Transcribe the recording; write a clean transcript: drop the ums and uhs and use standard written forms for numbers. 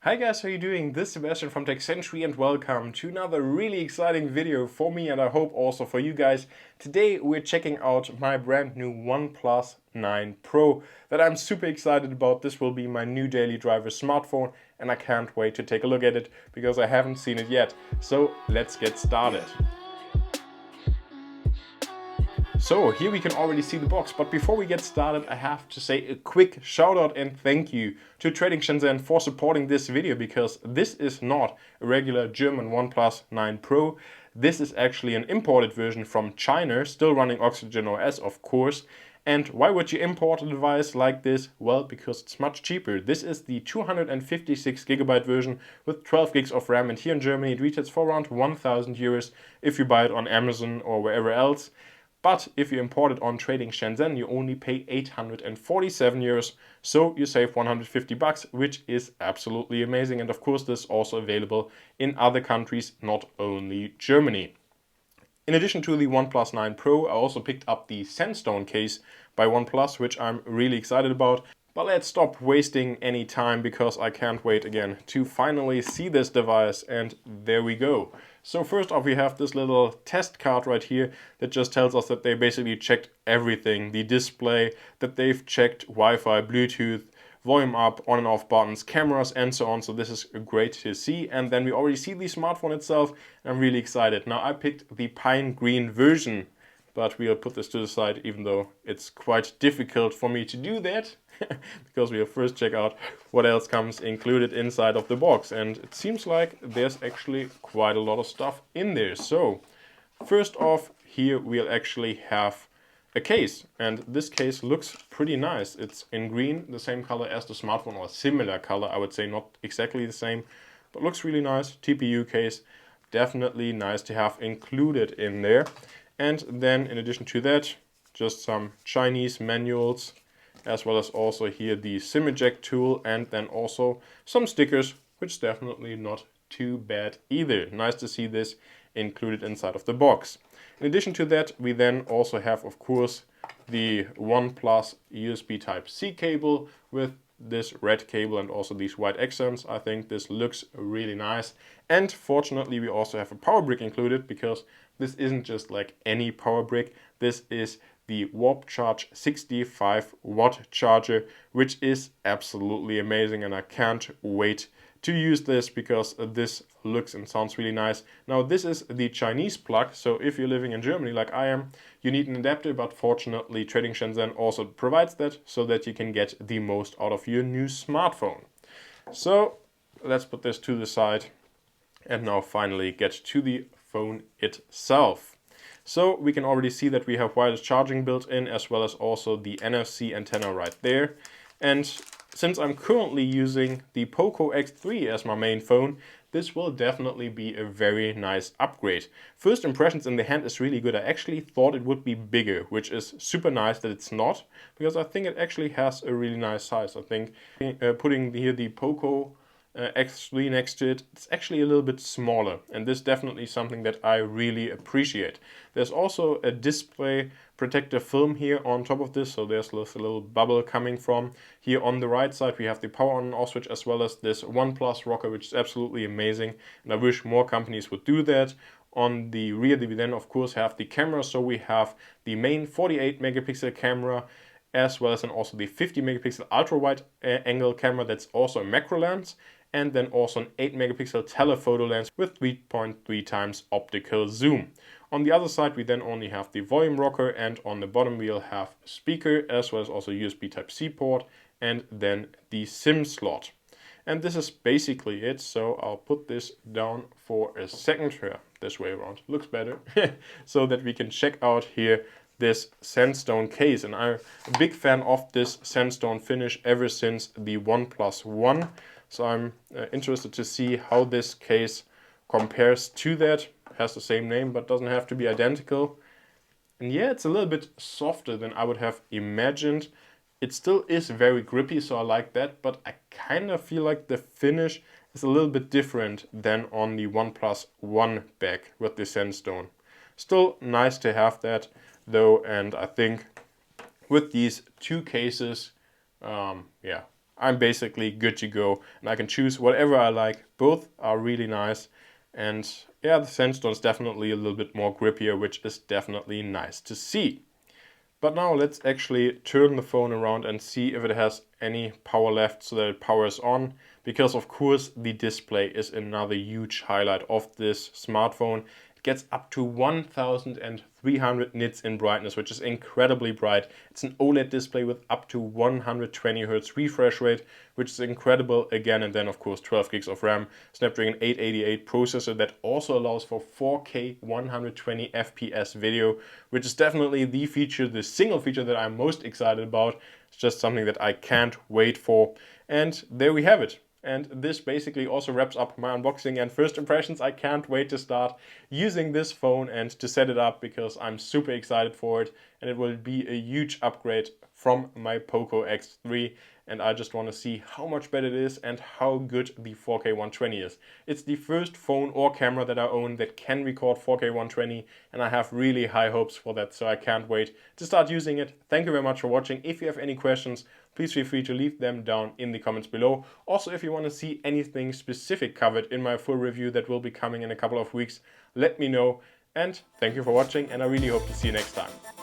Hi guys, how are you doing? This is Sebastian from TechCentury and welcome to another really exciting video for me and I hope also for you guys. Today we're checking out my brand new OnePlus 9 Pro that I'm super excited about. This will be my new daily driver smartphone and I can't wait to take a look at it because I haven't seen it yet. So let's get started. So here we can already see the box, but before we get started I have to say a quick shout out and thank you to Trading Shenzhen for supporting this video, because this is not a regular German OnePlus 9 Pro. This is actually an imported version from China, still running Oxygen OS of course. And why would you import a device like this? Well, because it's much cheaper. This is the 256GB version with 12 gigs of RAM, and here in Germany it retails for around 1,000 euros if you buy it on Amazon or wherever else. But if you import it on Trading Shenzhen, you only pay 847 euros, so you save 150 bucks, which is absolutely amazing. And of course, this is also available in other countries, not only Germany. In addition to the OnePlus 9 Pro, I also picked up the Sandstone case by OnePlus, which I'm really excited about. But let's stop wasting any time because I can't wait again to finally see this device, and there we go. So first off, we have this little test card right here that just tells us that they basically checked everything. The display, that they've checked Wi-Fi, Bluetooth, volume up, on and off buttons, cameras and so on. So this is great to see. And then we already see the smartphone itself. I'm really excited. Now I picked the pine green version, but we'll put this to the side even though it's quite difficult for me to do that. Because we'll first check out what else comes included inside of the box, and it seems like there's actually quite a lot of stuff in there. So first off, here we'll actually have a case, and this case looks pretty nice. It's in green, the same color as the smartphone, or similar color, I would say, not exactly the same, but looks really nice. TPU case, definitely nice to have included in there. And then in addition to that, just some Chinese manuals, as well as also here the SIM eject tool, and then also some stickers, which is definitely not too bad either. Nice to see this included inside of the box. In addition to that, we then also have, of course, the OnePlus USB Type-C cable with this red cable and also these white accents. I think this looks really nice. And fortunately, we also have a power brick included, because this isn't just like any power brick. This is the Warp Charge 65 watt charger, which is absolutely amazing, and I can't wait to use this because this looks and sounds really nice. Now this is the Chinese plug, so if you're living in Germany like I am, you need an adapter, but fortunately Trading Shenzhen also provides that so that you can get the most out of your new smartphone. So let's put this to the side and now finally get to the phone itself. So we can already see that we have wireless charging built in, as well as also the NFC antenna right there. And since I'm currently using the Poco X3 as my main phone, this will definitely be a very nice upgrade. First impressions in the hand is really good. I actually thought it would be bigger, which is super nice that it's not, because I think it actually has a really nice size. I think putting here the Poco X3 next to it, it's actually a little bit smaller, and this is definitely something that I really appreciate. There's also a display protector film here on top of this, so there's a little bubble coming from. Here on the right side we have the power on and off switch, as well as this OnePlus rocker, which is absolutely amazing, and I wish more companies would do that. On the rear we then of course have the camera, so we have the main 48 megapixel camera, as well as then also the 50 megapixel ultra wide angle camera that's also a macro lens, and then also an 8 megapixel telephoto lens with 3.3 times optical zoom. On the other side we then only have the volume rocker, and on the bottom we'll have speaker, as well as also USB Type-C port, and then the SIM slot. And this is basically it, so I'll put this down for a second here, this way around, looks better, so that we can check out here this Sandstone case. And I'm a big fan of this Sandstone finish ever since the OnePlus One. So I'm interested to see how this case compares to that. It has the same name but doesn't have to be identical. And yeah, it's a little bit softer than I would have imagined. It still is very grippy, so I like that, but I kind of feel like the finish is a little bit different than on the OnePlus One back with the Sandstone. Still nice to have that though, and I think with these two cases, yeah, I'm basically good to go and I can choose whatever I like. Both are really nice, and yeah, the Sandstone is definitely a little bit more grippier, which is definitely nice to see. But now let's actually turn the phone around and see if it has any power left so that it powers on, because of course the display is another huge highlight of this smartphone. It gets up to 1300 nits in brightness, which is incredibly bright. It's an OLED display with up to 120 Hz refresh rate, which is incredible again. And then of course 12 gigs of RAM, Snapdragon 888 processor that also allows for 4K 120 FPS video, which is definitely the feature, the single feature that I'm most excited about. It's just something that I can't wait for. And there we have it. And this basically also wraps up my unboxing and first impressions. I can't wait to start using this phone and to set it up, because I'm super excited for it, and it will be a huge upgrade from my Poco X3, and I just want to see how much better it is and how good the 4K 120 is. It's the first phone or camera that I own that can record 4K 120, and I have really high hopes for that, so I can't wait to start using it. Thank you very much for watching. If you have any questions, please feel free to leave them down in the comments below. Also, if you want to see anything specific covered in my full review that will be coming in a couple of weeks, let me know. And thank you for watching, and I really hope to see you next time.